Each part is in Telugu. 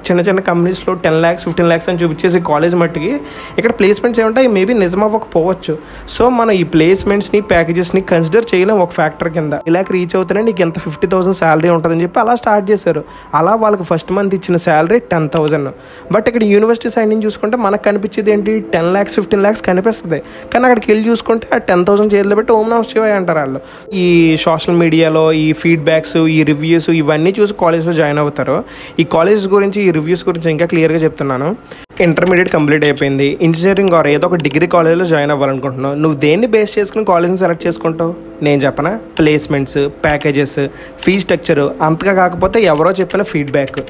చిన్న చిన్న కంపెనీస్లో 10 lakhs 15 lakhs అని చూపించేసి కాలేజ్ మట్టికి ఇక్కడ ప్లేస్మెంట్స్ ఏమంటాయి మేబీ నిజం అవ్వకపోవచ్చు. సో మనం ఈ ప్లేస్మెంట్స్ని ప్యాకేజెస్ని కన్సిడర్ చేయలేం ఒక ఫ్యాక్టర్ కింద. ఇలాగ రీచ్ అవుతానే నీకు ఎంత 50,000 శాలరీ ఉంటుందని చెప్పి అలా స్టార్ట్ చేశారు. అలా వాళ్ళకి ఫస్ట్ మంత్ ఇచ్చిన శాలరీ 10,000. బట్ ఇక్కడ యూనివర్సిటీ సైడ్ నుంచి చూసుకుంటే మనకు కనిపించేది ఏంటి 10 lakhs 15 lakhs కనిపిస్తుంది. కానీ అక్కడికి వెళ్ళి చూసుకుంటే ఆ 10,000 చేతిలో పెట్టి ఓం నమః శివాయ అంటారు వాళ్ళు. ఈ సోషల్ మీడియాలో ఈ ఫీడ్బ్యాక్స్ ఈ రివ్యూస్ ఇవన్నీ చూసి కాలేజ్లో జాయిన్ అవుతారు. ఈ కాలేజ్ గురించి ఈ రివ్యూస్ గురించి ఇంకా క్లియర్గా చెప్తున్నాను. ఇంటర్మీడియట్ కంప్లీట్ అయిపోయింది, ఇంజనీరింగ్ ఆర్ ఏదో ఒక డిగ్రీ కాలేజ్లో జాయిన్ అవ్వాలనుకుంటున్నావు. నువ్వు దేన్ని బేస్ చేసుకుని కాలేజ్ని సెలెక్ట్ చేసుకుంటావు? నేను చెప్పనా, ప్లేస్మెంట్స్, ప్యాకేజెస్, ఫీ స్ట్రక్చర్, అంతగా కాకపోతే ఎవరో చెప్పిన ఫీడ్బ్యాక్.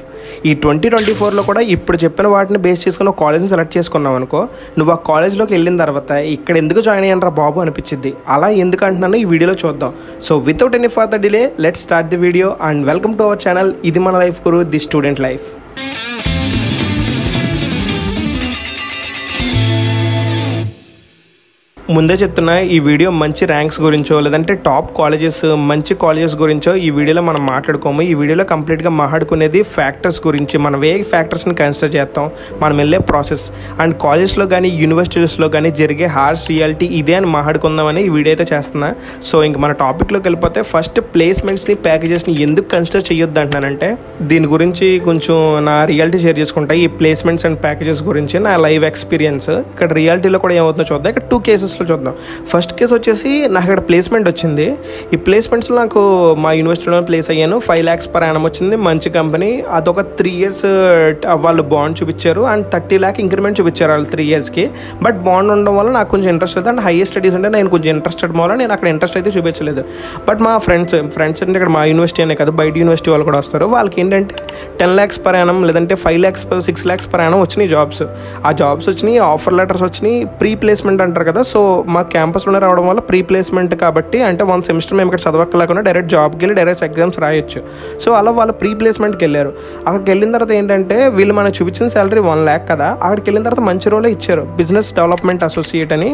ఈ 2024లో కూడా ఇప్పుడు చెప్పిన వాటిని బేస్ చేసుకుని ఒక కాలేజ్ని సెలెక్ట్ చేసుకున్నావు అనుకో, నువ్వు ఆ కాలేజ్లోకి వెళ్ళిన తర్వాత ఇక్కడ ఎందుకు జాయిన్ అయ్యానరా బాబు అనిపించింది. అలా ఎందుకు అంటున్నాను ఈ వీడియోలో చూద్దాం. So without any further delay let's start the video and welcome to our channel. ఇది మన life Guru, the student life. ముందే చెప్తున్నా, ఈ వీడియో మంచి ర్యాంక్స్ గురించో లేదంటే టాప్ కాలేజెస్ మంచి కాలేజెస్ గురించో ఈ వీడియోలో మనం మాట్లాడుకోము. ఈ వీడియోలో కంప్లీట్గా మాట్లాడుకునేది ఫ్యాక్టర్స్ గురించి. మనం ఏ ఫ్యాక్టర్స్ని కన్సిడర్ చేస్తాం, మనం వెళ్ళే ప్రాసెస్ అండ్ కాలేజ్లో కానీ యూనివర్సిటీస్లో కానీ జరిగే హార్ష్ రియాలిటీ ఇదే అని మాట్లాడుకుందామని ఈ వీడియో అయితే చేస్తున్నా. సో ఇంక మన టాపిక్లోకి వెళ్ళిపోతే ఫస్ట్ ప్లేస్మెంట్స్ని ప్యాకేజెస్ని ఎందుకు కన్సిడర్ చేయొద్దు అంటున్నానంటే దీని గురించి కొంచెం నా రియాలిటీ షేర్ చేసుకుంటా. ఈ ప్లేస్మెంట్స్ అండ్ ప్యాకేజెస్ గురించి నా లైవ్ ఎక్స్పీరియన్స్. ఇక్కడ రియాలిటీలో కూడా ఏమవుతుందో చూద్దాం. ఇక్కడ 2 కేసెస్ చూద్దాం. ఫస్ట్ కేసు వచ్చేసి నాకు ఇక్కడ ప్లేస్మెంట్ వచ్చింది. ఈ ప్లేస్మెంట్స్లో నాకు మా యూనివర్సిటీలో ప్లేస్ అయ్యాను. 5 lakhs per annum వచ్చింది, మంచి కంపెనీ. అదొక 3 years వాళ్ళు బాండ్ చూపించారు అండ్ 30 lakh ఇంక్రిమెంట్ చూపించారు వాళ్ళు 3 yearsకి. బట్ బాండ్ ఉండడం వల్ల నాకు కొంచెం ఇంట్రెస్ట్ లేదు అండ్ హైయర్ స్టడీస్ అంటే నేను కొంచెం ఇంట్రెస్టెడ్ వల్ల నేను అక్కడ ఇంట్రెస్ట్ అయితే చూపించలేదు. బట్ మా ఫ్రెండ్స్ అంటే ఇక్కడ మా యూనివర్సిటీ అనే కాదు, బయట యూనివర్సిటీ వాళ్ళు కూడా వస్తారు. వాళ్ళకి ఏంటంటే 10 lakhs per annum లేదంటే 5 lakhs 6 lakhs per annum వచ్చినాయి జాబ్స్. ఆ జాబ్స్ వచ్చినాయి, ఆఫర్ లెటర్స్ వచ్చినాయి, ప్రీ ప్లేస్మెంట్ అంటారు కదా. సో మా క్యాంపస్లోనే రావడం వల్ల ప్రీ ప్లేస్మెంట్ కాబట్టి అంటే 1 semester మేము ఇక్కడ చదవక్కలేకుండా డైరెక్ట్ జాబ్కి వెళ్ళి డైరెక్ట్ ఎగ్జామ్స్ రాయొచ్చు. సో అలా వాళ్ళు ప్రీ ప్లేస్మెంట్కి వెళ్ళారు. అక్కడికి వెళ్ళిన తర్వాత ఏంటంటే వీళ్ళు మనకు చూపించిన శాలరీ 1 lakh కదా. అక్కడికి వెళ్ళిన తర్వాత మంచి రోలే ఇచ్చారు, బిజినెస్ డెవలప్మెంట్ అసోసియేట్ అని.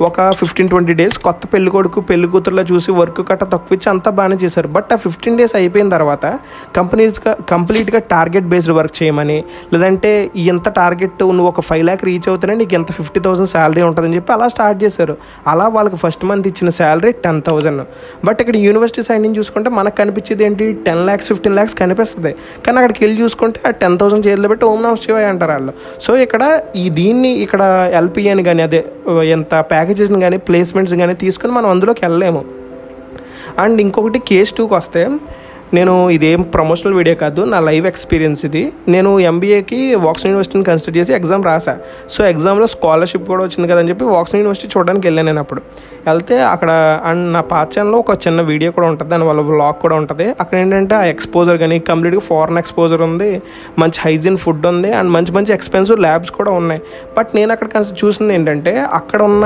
ఒక 15-20 days కొత్త పెళ్లి కొడుకు పెళ్లి కూతురులో చూసి వర్క్ కట్ట తక్కువ ఇచ్చి అంతా బాగానే చేశారు. బట్ ఆ 15 days అయిపోయిన తర్వాత కంప్లీట్గా టార్గెట్ బేస్డ్ వర్క్ చేయమని, లేదంటే ఎంత టార్గెట్ నువ్వు ఒక 5 lakh రీచ్ అవుతానే నీకు ఎంత 50,000 శాలరీ ఉంటుందని చెప్పి అలా స్టార్ట్ చేశారు. అలా వాళ్ళకి ఫస్ట్ మంత్ ఇచ్చిన శాలరీ 10,000. బట్ ఇక్కడ యూనివర్సిటీ సైడ్ నుంచి చూసుకుంటే మనకు కనిపించేది ఏంటి 10 lakhs 15 lakhs కనిపిస్తుంది. కానీ అక్కడికి వెళ్ళి చూసుకుంటే ఆ 10,000 చేతిలో పెట్టి ఓం నమః శివాయ అంటారు వాళ్ళు. సో ఇక్కడ దీన్ని ఇక్కడ ఎల్పీ అని కానీ అదే ఎంత ప్యాకేజెస్ని కానీ ప్లేస్మెంట్స్ కానీ తీసుకుని మనం అందులోకి వెళ్ళలేము. అండ్ ఇంకొకటి కేస్ 2కి వస్తే, నేను ఇదేం ప్రమోషనల్ వీడియో కాదు, నా లైవ్ ఎక్స్పీరియన్స్ ఇది. నేను ఎంబీఏకి వాక్సన్ యూనివర్సిటీని కన్సిడర్ చేసి ఎగ్జామ్ రాసా. సో ఎగ్జామ్లో స్కాలర్షిప్ కూడా వచ్చింది కదని చెప్పి వాక్సన్ యూనివర్సిటీ చూడడానికి వెళ్ళాను. నేను అప్పుడు వెళ్తే అక్కడ అండ్ నా పార్ట్ ఛానల్లో ఒక చిన్న వీడియో కూడా ఉంటుంది, దాని వల్ల వ్లాగ్ కూడా ఉంటుంది. అక్కడ ఏంటంటే ఆ ఎక్స్పోజర్ కానీ కంప్లీట్గా ఫారెన్ ఎక్స్పోజర్ ఉంది, మంచి హైజీన్ ఫుడ్ ఉంది అండ్ మంచి మంచి ఎక్స్పెన్సివ్ ల్యాబ్స్ కూడా ఉన్నాయి. బట్ నేను అక్కడ చూసింది ఏంటంటే అక్కడ ఉన్న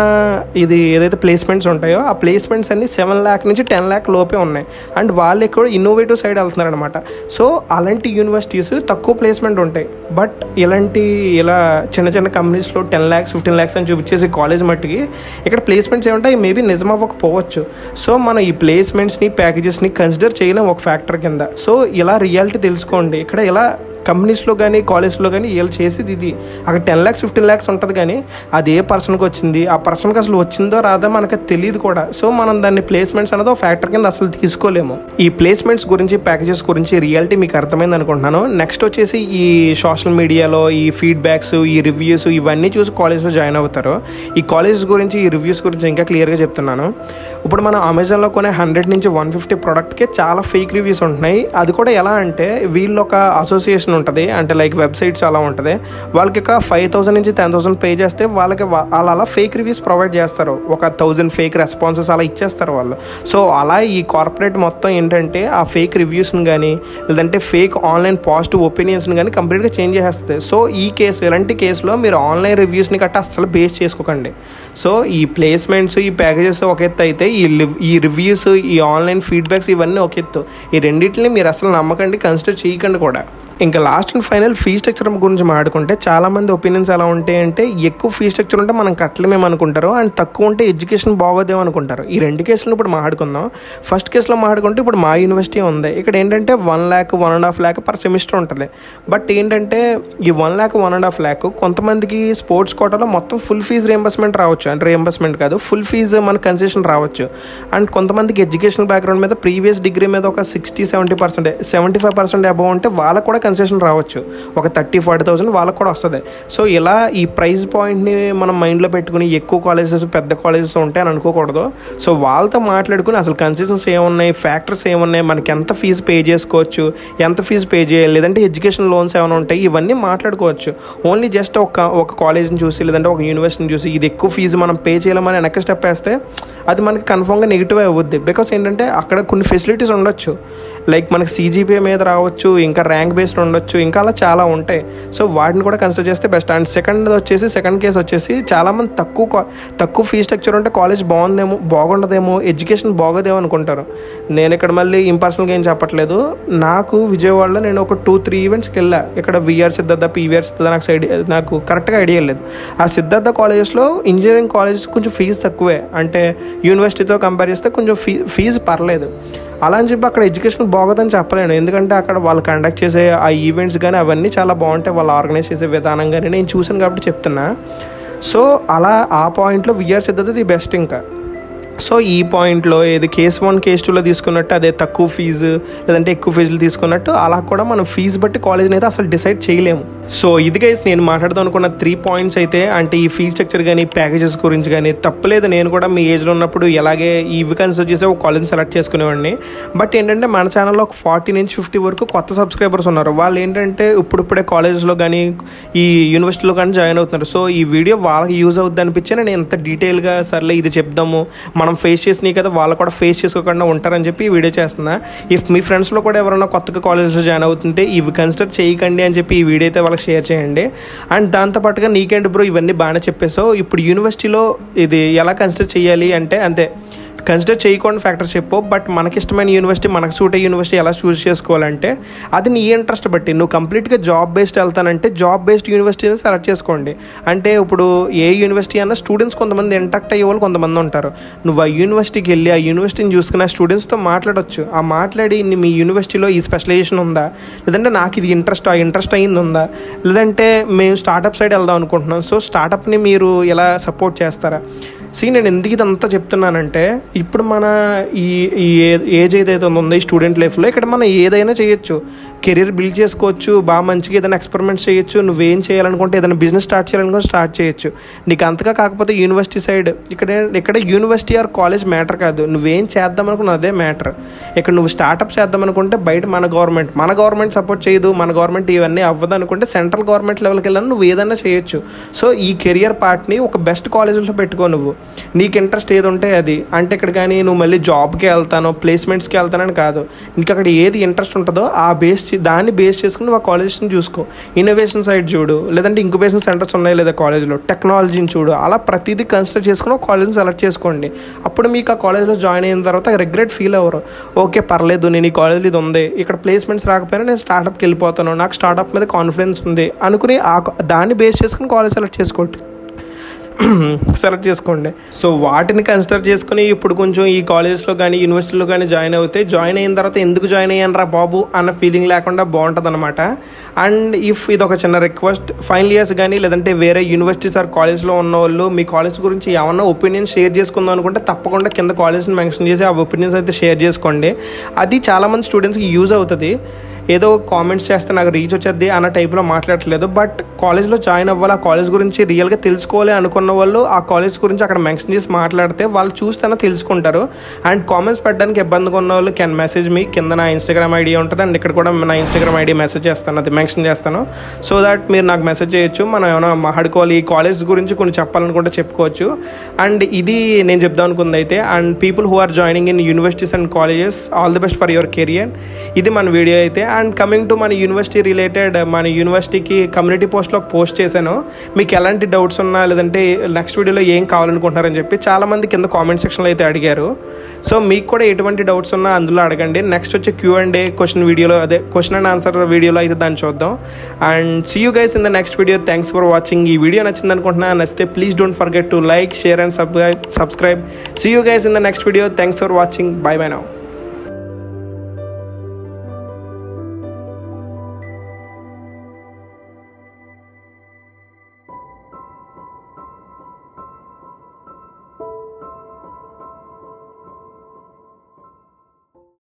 ఇది ఏదైతే ప్లేస్మెంట్స్ ఉంటాయో ఆ ప్లేస్మెంట్స్ అన్ని 7 lakh నుంచి 10 lakh లోపే ఉన్నాయి. అండ్ వాళ్ళు కూడా ఇన్నోవేటివ్ సైడ్ వెళ్తున్నారు అనమాట. సో అలాంటి యూనివర్సిటీస్ తక్కువ ప్లేస్మెంట్ ఉంటాయి. బట్ ఇలా చిన్న చిన్న కంపెనీస్లో 10 lakhs 15 lakhs అని చూపించేసి కాలేజ్ మట్టికి ఇక్కడ ప్లేస్మెంట్స్ ఏమంటాయి మేబీ నిజం అవ్వకపోవచ్చు. సో మనం ఈ ప్లేస్మెంట్స్ని ప్యాకేజెస్ని కన్సిడర్ చేయలేం ఒక ఫ్యాక్టర్ కింద. సో ఇలా రియాలిటీ తెలుసుకోండి. ఇక్కడ ఇలా కంపెనీస్లో కానీ కాలేజ్లో కానీ వీళ్ళు చేసేది ఇది. అక్కడ 10 lakhs 15 lakhs ఉంటుంది కానీ అది ఏ పర్సన్కి వచ్చింది, ఆ పర్సన్కి అసలు వచ్చిందో రాదో మనకు తెలియదు కూడా. సో మనం దాన్ని ప్లేస్మెంట్స్ అనేది ఒక ఫ్యాక్టర్ కింద అసలు తీసుకోలేము. ఈ ప్లేస్మెంట్స్ గురించి ప్యాకేజెస్ గురించి రియాలిటీ మీకు అర్థమైంది అనుకుంటున్నాను. నెక్స్ట్ వచ్చేసి ఈ సోషల్ మీడియాలో ఈ ఫీడ్బ్యాక్స్ ఈ రివ్యూస్ ఇవన్నీ చూసి కాలేజ్లో జాయిన్ అవుతారు. ఈ కాలేజెస్ గురించి ఈ రివ్యూస్ గురించి ఇంకా క్లియర్గా చెప్తున్నాను. ఇప్పుడు మనం అమెజాన్లో కొనే 100 నుంచి 150 ప్రోడక్ట్కి చాలా ఫేక్ రివ్యూస్ ఉంటున్నాయి. అది కూడా ఎలా అంటే వీళ్ళు ఒక అసోసియేషన్ ఉంటుంది, అంటే లైక్ వెబ్సైట్స్ అలా ఉంటుంది. వాళ్ళకి ఒక 5,000 నుంచి 10,000 పే చేస్తే వాళ్ళకి వాళ్ళు అలా ఫేక్ రివ్యూస్ ప్రొవైడ్ చేస్తారు. ఒక 1,000 ఫేక్ రెస్పాన్సెస్ అలా ఇచ్చేస్తారు వాళ్ళు. సో అలా ఈ కార్పొరేట్ మొత్తం ఏంటంటే ఆ ఫేక్ రివ్యూస్ని కానీ లేదంటే ఫేక్ ఆన్లైన్ పాజిటివ్ ఒపీనియన్స్ని కానీ కంప్లీట్గా చేంజ్ చేసేస్తుంది. సో ఇలాంటి కేసులో మీరు ఆన్లైన్ రివ్యూస్ని గట్టా అసలు బేస్ చేసుకోకండి. సో ఈ ప్లేస్మెంట్స్ ఈ ప్యాకేజెస్ ఒక ఎత్తు అయితే ఈ రివ్యూస్ ఈ ఆన్లైన్ ఫీడ్బ్యాక్స్ ఇవన్నీ ఒక ఎత్తు. ఈ రెండింటిని మీరు అసలు నమ్మకండి, కన్సిడర్ చేయకండి కూడా. ఇంకా last and final fee structure గురించి మాట్లాడుకుంటే చాలామంది ఒపీనియన్స్ ఎలా ఉంటాయంటే ఎక్కువ ఫీ స్ట్రక్చర్ ఉంటే మనం కట్టలేమేమో అనుకుంటారు, అండ్ తక్కువ ఉంటే ఎడ్యుకేషన్ బాగోదేమో అనుకుంటారు. ఈ రెండు కేసులు ఇప్పుడు మాట్లాడుకుందాం. ఫస్ట్ కేసులో మాట్లాడుకుంటే ఇప్పుడు మా యూనివర్సిటీ ఉంది. ఇక్కడ ఏంటంటే 1 lakh 1.5 lakh పర్ సెమిస్టర్ ఉంటుంది. బట్ ఏంటంటే ఈ 1 lakh 1.5 lakh కొంతమందికి స్పోర్ట్స్ కోటాలో మొత్తం ఫుల్ ఫీజు రియంబర్స్మెంట్ రావచ్చు, అంటే రియంబర్స్మెంట్ కాదు, ఫుల్ ఫీజు మన కన్సెషన్ రావచ్చు. అండ్ కొంతమందికి ఎడ్యుకేషనల్ బ్యాక్గ్రౌండ్ మీద ప్రీవియస్ డిగ్రీ మీద ఒక 60-70%, 75% అబౌవ్ ఉంటే వాళ్ళకు కూడా కన్సెషన్ రావచ్చు. ఒక 30-40,000 వాళ్ళకు కూడా వస్తుంది. సో ఇలా ఈ ప్రైస్ పాయింట్ని మనం మైండ్లో పెట్టుకుని ఎక్కువ కాలేజెస్ పెద్ద కాలేజెస్ ఉంటాయి అని అనుకోకూడదు. సో వాళ్ళతో మాట్లాడుకుని అసలు కన్సెషన్స్ ఏమున్నాయి, ఫ్యాక్టర్స్ ఏమున్నాయి, మనకి ఎంత ఫీజు పే చేసుకోవచ్చు, ఎంత ఫీజు పే చేయాలి, లేదంటే ఎడ్యుకేషన్ లోన్స్ ఏమైనా ఉంటాయి, ఇవన్నీ మాట్లాడుకోవచ్చు. ఓన్లీ జస్ట్ ఒక కాలేజ్ని చూసి లేదంటే ఒక యూనివర్సిటీని చూసి ఇది ఎక్కువ ఫీజు మనం పే చేయలేమని వెనక్కి స్టెప్ వేస్తే అది మనకి కన్ఫర్మ్గా నెగిటివ్ అవుద్ది. బికాస్ ఏంటంటే అక్కడ కొన్ని ఫెసిలిటీస్ ఉండొచ్చు, లైక్ మనకి CGPA మీద రావచ్చు, ఇంకా ర్యాంక్ బేస్డ్ ఉండొచ్చు, ఇంకా అలా చాలా ఉంటాయి. సో వాటిని కూడా కన్సిడర్ చేస్తే బెస్ట్. అండ్ సెకండ్ కేసు వచ్చేసి చాలామంది తక్కువ ఫీ స్ట్రక్చర్ ఉంటే కాలేజ్ బాగుండదేమో, ఎడ్యుకేషన్ బాగోదేమో అనుకుంటారు. నేను ఇక్కడ మళ్ళీ ఇంపర్సనల్గా ఏం చెప్పట్లేదు. నాకు విజయవాడలో నేను ఒక 2-3 ఈవెంట్స్కి వెళ్ళా. ఇక్కడ VR సిద్ధార్థ, PVR సిద్ధార్థ నాకు కరెక్ట్గా ఐడియా లేదు. ఆ సిద్ధార్థ కాలేజెస్లో ఇంజనీరింగ్ కాలేజెస్ కొంచెం ఫీజు తక్కువే, అంటే యూనివర్సిటీతో కంపేర్ చేస్తే కొంచెం ఫీజు పర్లేదు. అలా అని చెప్పి అక్కడ ఎడ్యుకేషన్ బాగోదని చెప్పలేను, ఎందుకంటే అక్కడ వాళ్ళు కండక్ట్ చేసే ఆ ఈవెంట్స్ కానీ అవన్నీ చాలా బాగుంటాయి, వాళ్ళు ఆర్గనైజ్ చేసే విధానం కానీ నేను చూసాను కాబట్టి చెప్తున్నా. సో అలా ఆ పాయింట్లో VR సిద్ధార్థ ది బెస్ట్. ఇంకా సో ఈ పాయింట్లో ఏది కేస్ 1 కేస్ 2లో తీసుకున్నట్టు అదే తక్కువ ఫీజు లేదంటే ఎక్కువ ఫీజులు తీసుకున్నట్టు అలా కూడా మనం ఫీజు బట్టి కాలేజ్ని అయితే అసలు డిసైడ్ చేయలేము. సో ఇది గైస్ నేను మాట్లాడదాం అనుకున్న 3 పాయింట్స్ అయితే, అంటే ఈ ఫీ స్ట్రక్చర్ కానీ ప్యాకేజెస్ గురించి కానీ. తప్పలేదు, నేను కూడా మీ ఏజ్లో ఉన్నప్పుడు ఇలాగే ఇవి కన్సిడర్ చేసే ఒక కాలేజ్ని సెలెక్ట్ చేసుకునేవాడిని. బట్ ఏంటంటే మన ఛానల్లో ఒక 40-50 వరకు కొత్త సబ్స్క్రైబర్స్ ఉన్నారు. వాళ్ళు ఏంటంటే ఇప్పుడే కాలేజ్లో కానీ ఈ యూనివర్సిటీలో కానీ జాయిన్ అవుతున్నారు. సో ఈ వీడియో వాళ్ళకి యూజ్ అవుద్ది అనిపించి నేను ఎంత డీటెయిల్గా సర్లే ఇది చెప్దాము, మనం ఫేస్ చేసినాయి కదా వాళ్ళు కూడా ఫేస్ చేసుకోకుండా ఉంటారని చెప్పి ఈ వీడియో చేస్తున్నా. ఇఫ్ మీ ఫ్రెండ్స్లో కూడా ఎవరైనా కొత్తగా కాలేజ్లో జాయిన్ అవుతుంటే ఇవి కన్సిడర్ చేయకండి అని చెప్పి ఈ వీడియో అయితే వాళ్ళకి షేర్ చేయండి. అండ్ దాంతోపాటుగా నీకేంటి బ్రో ఇవన్నీ బాగానే చెప్పేసావు, ఇప్పుడు యూనివర్సిటీలో ఇది ఎలా కన్సిడర్ చేయాలి అంటే అంతే, కన్సిడర్ చేయకుండా ఫ్యాక్టర్స్ చెప్పు. బట్ మనకి ఇష్టమైన యూనివర్సిటీ, మనకు సూట్ అయ్యే యూనివర్సిటీ ఎలా చూస్ చేసుకోవాలంటే అది నీ ఇంట్రెస్ట్ బట్టి. నువ్వు కంప్లీట్గా జాబ్ బేస్డ్ వెళ్తానంటే జాబ్ బేస్డ్ యూనివర్సిటీని సెలెక్ట్ చేసుకోండి. అంటే ఇప్పుడు ఏ యూనివర్సిటీ అన్నా స్టూడెంట్స్ కొంతమంది ఇంట్రాక్ట్ అయ్యే వాళ్ళు కొంతమంది ఉంటారు. నువ్వు ఆ యూనివర్సిటీకి వెళ్ళి ఆ యూనివర్సిటీని చూసుకుని ఆ స్టూడెంట్స్తో మాట్లాడవచ్చు. ఆ మాట్లాడి మీ యూనివర్సిటీలో ఈ స్పెషలైజేషన్ ఉందా, లేదంటే నాకు ఇది ఇంట్రెస్ట్ అయ్యింది ఉందా, లేదంటే మేము స్టార్టప్ సైడ్ వెళ్దాం అనుకుంటున్నాం, సో స్టార్టప్ని మీరు ఎలా సపోర్ట్ చేస్తారా. నేను ఎందుకు ఇదంతా చెప్తున్నానంటే ఇప్పుడు మన ఈ ఏజ్ ఏదైతే ఉందో ఈ స్టూడెంట్ లైఫ్లో ఇక్కడ మనం ఏదైనా చేయొచ్చు, కెరీర్ బిల్డ్ చేసుకోవచ్చు, బాగా మంచిగా ఏదైనా ఎక్స్పెరిమెంట్స్ చేయొచ్చు. నువ్వేం చేయాలనుకుంటే ఏదైనా బిజినెస్ స్టార్ట్ చేయాలనుకుంటే స్టార్ట్ చేయొచ్చు. నీకు అంతగా కాకపోతే యూనివర్సిటీ సైడ్ ఇక్కడ యూనివర్సిటీ ఆర్ కాలేజ్ మ్యాటర్ కాదు, నువ్వేం చేద్దాం అనుకున్న అదే మ్యాటర్. ఇక్కడ నువ్వు స్టార్టప్ చేద్దాం అనుకుంటే బయట మన గవర్నమెంట్ సపోర్ట్ చేయదు, మన గవర్నమెంట్ ఇవన్నీ అవ్వదు అనుకుంటే సెంట్రల్ గవర్నమెంట్ లెవెల్కి వెళ్ళాలని నువ్వు ఏదైనా చేయొచ్చు. సో ఈ కెరియర్ పార్ట్ని ఒక బెస్ట్ కాలేజెస్లో పెట్టుకో. నువ్వు నీకు ఇంట్రెస్ట్ ఏది ఉంటే అది, అంటే ఇక్కడ కానీ నువ్వు మళ్ళీ జాబ్కి వెళ్తాను ప్లేస్మెంట్స్కి వెళ్తానని కాదు, నీకు అక్కడ ఏది ఇంట్రెస్ట్ ఉంటుందో దాన్ని బేస్ చేసుకుని నువ్వు ఆ కాలేజెస్ని చూసుకో. ఇన్నోవేషన్ సైడ్ చూడు, లేదంటే ఇంక్యుబేషన్ సెంటర్స్ ఉన్నాయి లేదా కాలేజ్లో, టెక్నాలజీని చూడు. అలా ప్రతిదీ కన్సిడర్ చేసుకుని ఒక కాలేజ్ని సెలెక్ట్ చేసుకోండి. అప్పుడు మీకు ఆ కాలేజ్లో జాయిన్ అయిన తర్వాత రిగ్రెట్ ఫీల్ అవ్వరు. ఓకే పర్లేదు, నేను ఈ కాలేజ్లో ఇది ఉంది, ఇక్కడ ప్లేస్మెంట్స్ రాకపోయినా నేను స్టార్టప్కి వెళ్ళిపోతాను, నాకు స్టార్టప్ మీద కాన్ఫిడెన్స్ ఉంది అనుకుని దాన్ని బేస్ చేసుకుని కాలేజ్ సెలెక్ట్ చేసుకోండి. సో వాటిని కన్సిడర్ చేసుకుని ఇప్పుడు కొంచెం ఈ కాలేజ్లో కానీ యూనివర్సిటీలో కానీ జాయిన్ అయిన తర్వాత ఎందుకు జాయిన్ అయ్యాను రా బాబు అన్న ఫీలింగ్ లేకుండా బాగుంటుంది అనమాట. అండ్ ఇది ఒక చిన్న రిక్వెస్ట్, ఫైనల్ ఇయర్స్ కానీ లేదంటే వేరే యూనివర్సిటీస్ ఆర్ కాలేజ్లో ఉన్న వాళ్ళు మీ కాలేజ్ గురించి ఏమన్నా ఒపీనియన్ షేర్ చేసుకుందాం అనుకుంటే తప్పకుండా కింద కాలేజ్ని మెన్షన్ చేసి ఆ ఒపీనియన్స్ అయితే షేర్ చేసుకోండి. అది చాలామంది స్టూడెంట్స్కి యూజ్ అవుతుంది. ఏదో కామెంట్స్ చేస్తే నాకు రీచ్ వచ్చేది అన్న టైప్లో మాట్లాడట్లేదు. బట్ కాలేజ్లో జాయిన్ అవ్వాలి, ఆ కాలేజ్ గురించి రియల్గా తెలుసుకోవాలి అనుకున్న వాళ్ళు ఆ కాలేజ్ గురించి అక్కడ మెన్షన్ చేసి మాట్లాడితే వాళ్ళు చూస్తేనే తెలుసుకుంటారు. అండ్ కామెంట్స్ పెట్టడానికి ఇబ్బందిగా ఉన్న వాళ్ళు కెన్ మెసేజ్ మీ, కింద నా ఇన్స్టాగ్రామ్ ఐడి ఉంటుంది. అండ్ ఇక్కడ కూడా నా ఇన్స్టాగ్రామ్ ఐడి మెసేజ్ చేస్తాను, అది మెన్షన్ చేస్తాను. సో దట్ మీరు నాకు మెసేజ్ చేయొచ్చు, మనం ఏమైనా మాట్లాడుకోవాలి, ఈ కాలేజ్ గురించి కొన్ని చెప్పాలనుకుంటే చెప్పుకోవచ్చు. అండ్ ఇది నేను చెప్దాం అనుకుంది అయితే. And people who are joining in universities and colleges, all the best for your career. ఇది మన వీడియో అయితే. అండ్ కమింగ్ టు మన యూనివర్సిటీ రిలేటెడ్, మన యూనివర్సిటీకి కమ్యూనిటీ పోస్ట్లో పోస్ట్ చేశాను. మీకు ఎలాంటి డౌట్స్ ఉన్నా లేదంటే నెక్స్ట్ వీడియోలో ఏం కావాలనుకుంటున్నారని చెప్పి చాలామంది కింద కామెంట్ సెక్షన్లో అయితే అడిగారు. సో మీకు కూడా ఎటువంటి డౌట్స్ ఉన్నా అందులో అడగండి. నెక్స్ట్ వచ్చి Q&A క్వశ్చన్ అండ్ ఆన్సర్ వీడియోలో అయితే దాన్ని చూద్దాం. And see you guys in the next video. Thanks for watching. ఈ వీడియో నచ్చింది అనుకుంటున్నా. నచ్చితే please don't forget to like, share and subscribe. See you guys in the next video. Thanks for watching. Bye bye now.